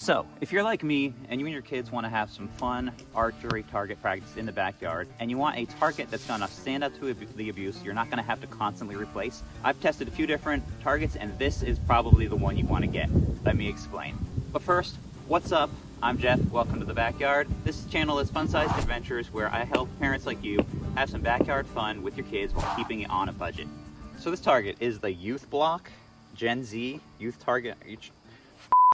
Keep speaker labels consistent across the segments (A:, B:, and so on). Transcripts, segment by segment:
A: So, if you're like me and you and your kids want to have some fun archery target practice in the backyard and you want a target that's going to stand up to the abuse, you're not going to have to constantly replace. I've tested a few different targets and this is probably the one you want to get. Let me explain. But first, what's up? I'm Jeff. Welcome to the backyard. This channel is fun-sized adventures where I help parents like you have some backyard fun with your kids while keeping it on a budget. So this target is the Youth Block GenZ Youth Target.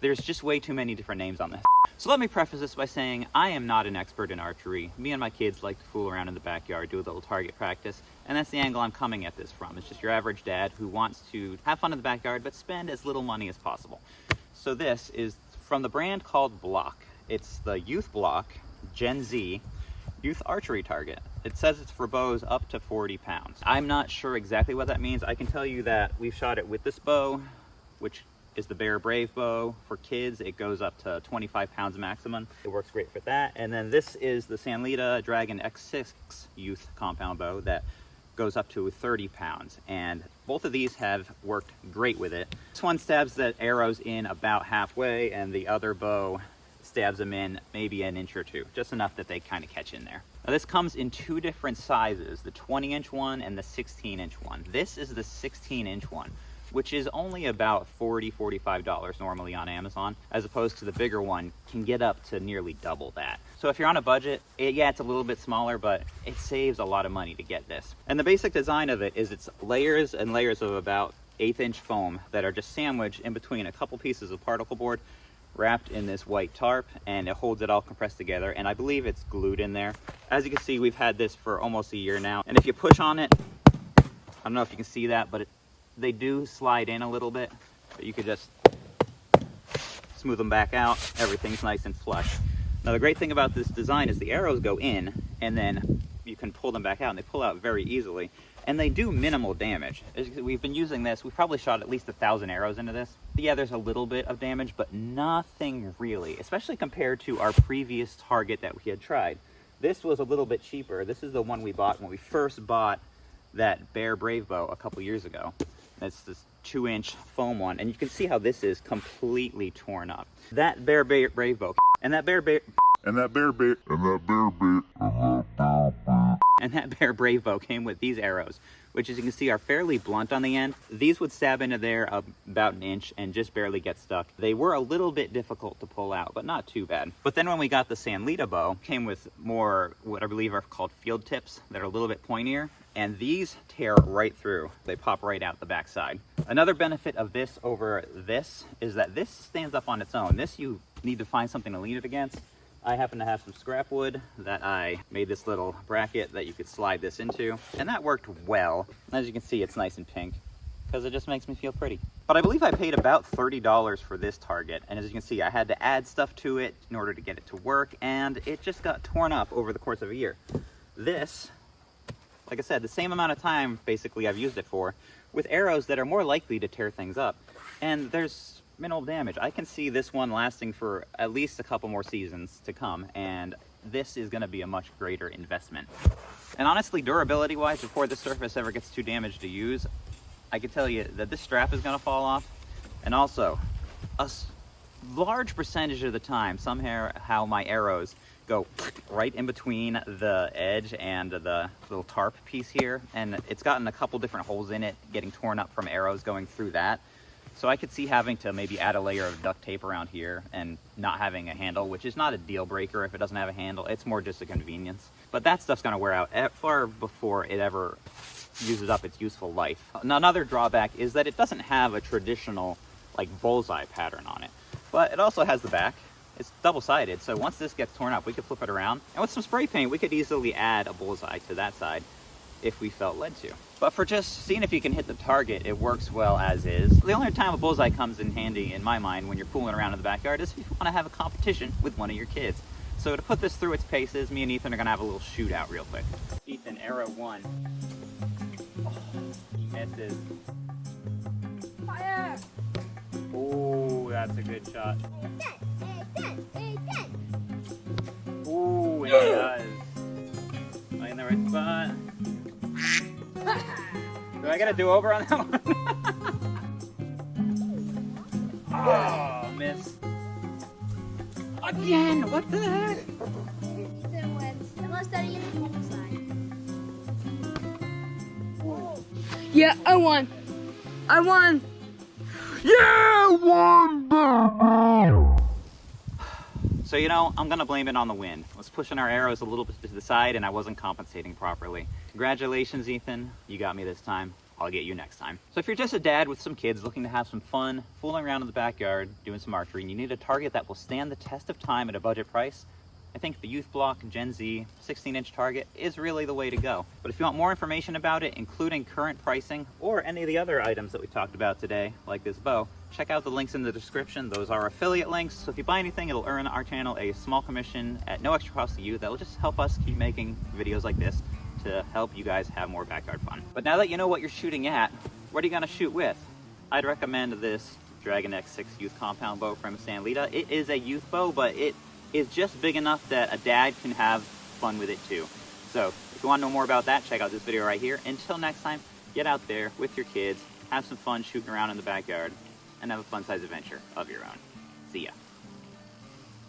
A: There's just way too many different names on this. So let me preface this by saying I am not an expert in archery. Me and my kids like to fool around in the backyard, do a little target practice, and that's the angle I'm coming at this from. It's just your average dad who wants to have fun in the backyard but spend as little money as possible. So this is from the brand called Block. It's the Youth Block GenZ Youth Archery Target. It says it's for bows up to 40 pounds. I'm not sure exactly what that means. I can tell you that we've shot it with this bow, which is the Bear Brave bow. For kids, it goes up to 25 pounds maximum. It works great for that. And then this is the Sanlita Dragon X6 Youth Compound bow that goes up to 30 pounds. And both of these have worked great with it. This one stabs the arrows in about halfway, and the other bow stabs them in maybe an inch or two, just enough that they kind of catch in there. Now this comes in two different sizes, the 20-inch one and the 16-inch one. This is the 16-inch one, which is only about $40–45 normally on Amazon, as opposed to the bigger one can get up to nearly double that. So if you're on a budget, yeah, it's a little bit smaller, but it saves a lot of money to get this. And the basic design of it is it's layers and layers of about 1/8-inch foam that are just sandwiched in between a couple pieces of particle board wrapped in this white tarp, and it holds it all compressed together, and I believe it's glued in there. As you can see, we've had this for almost a year now, and if you push on it, I don't know if you can see that, but they do slide in a little bit, but you could just smooth them back out. Everything's nice and flush. Now the great thing about this design is the arrows go in and then you can pull them back out, and they pull out very easily, and they do minimal damage. We've been using this, we've probably shot at least 1,000 arrows into this. Yeah, there's a little bit of damage, but nothing really, especially compared to our previous target that we had tried. This was a little bit cheaper. This is the one we bought when we first bought that Bear Brave bow a couple years ago. It's this 2-inch foam one, and you can see how this is completely torn up. That Bear Brave bow and that Bear Brave bow came with these arrows, which as you can see are fairly blunt on the end. These would stab into there about an inch and just barely get stuck. They were a little bit difficult to pull out, but not too bad. But then when we got the Sanlita bow, came with more what I believe are called field tips that are a little bit pointier, and these tear right through. They pop right out the backside. Another benefit of this over this is that this stands up on its own. This you need to find something to lean it against. I happen to have some scrap wood that I made this little bracket that you could slide this into, and that worked well. As you can see, it's nice and pink because it just makes me feel pretty. But I believe I paid about $30 for this target, and as you can see, I had to add stuff to it in order to get it to work, and it just got torn up over the course of a year. This, like I said, the same amount of time basically I've used it for, with arrows that are more likely to tear things up, and there's minimal damage. I can see this one lasting for at least a couple more seasons to come, and this is going to be a much greater investment. And honestly, durability wise, before this surface ever gets too damaged to use, I can tell you that this strap is going to fall off, and also a large percentage of the time somehow my arrows go right in between the edge and the little tarp piece here, and it's gotten a couple different holes in it, getting torn up from arrows going through that. So I could see having to maybe add a layer of duct tape around here and not having a handle, which is not a deal breaker if it doesn't have a handle. It's more just a convenience. But that stuff's gonna wear out far before it ever uses up its useful life. Another drawback is that it doesn't have a traditional like bullseye pattern on it, but it also has the back. It's double-sided, so once this gets torn up, we could flip it around, and with some spray paint, we could easily add a bullseye to that side if we felt led to. But for just seeing if you can hit the target, it works well as is. The only time a bullseye comes in handy, in my mind, when you're fooling around in the backyard is if you want to have a competition with one of your kids. So to put this through its paces, me and Ethan are going to have a little shootout real quick. Ethan, arrow 1. Oh, he misses.
B: Fire!
A: Oh, that's a good shot. Oh, it does. Am I in the right spot? Do I get a do-over on that one? Oh, miss. Again, what the heck?
B: Ethan wins. Unless Daddy gets the home side.
C: Yeah, I won. I won. Yeah, I won.
A: So, you know, I'm gonna blame it on the wind. I was pushing our arrows a little bit to the side and I wasn't compensating properly. Congratulations, Ethan. You got me this time. I'll get you next time. So if you're just a dad with some kids looking to have some fun, fooling around in the backyard, doing some archery, and you need a target that will stand the test of time at a budget price, I think the Youth Block GenZ 16-inch target is really the way to go. But if you want more information about it, including current pricing or any of the other items that we talked about today, like this bow, check out the links in the description. Those are affiliate links, so if you buy anything, it'll earn our channel a small commission at no extra cost to you. That will just help us keep making videos like this to help you guys have more backyard fun. But now that you know what you're shooting at, what are you gonna shoot with? I'd recommend this Dragon X6 Youth Compound bow from San Lita. It is a youth bow, but it is just big enough that a dad can have fun with it too. So if you want to know more about that, check out this video right here. Until next time, get out there with your kids, have some fun shooting around in the backyard, and have a fun-sized adventure of your own. See ya.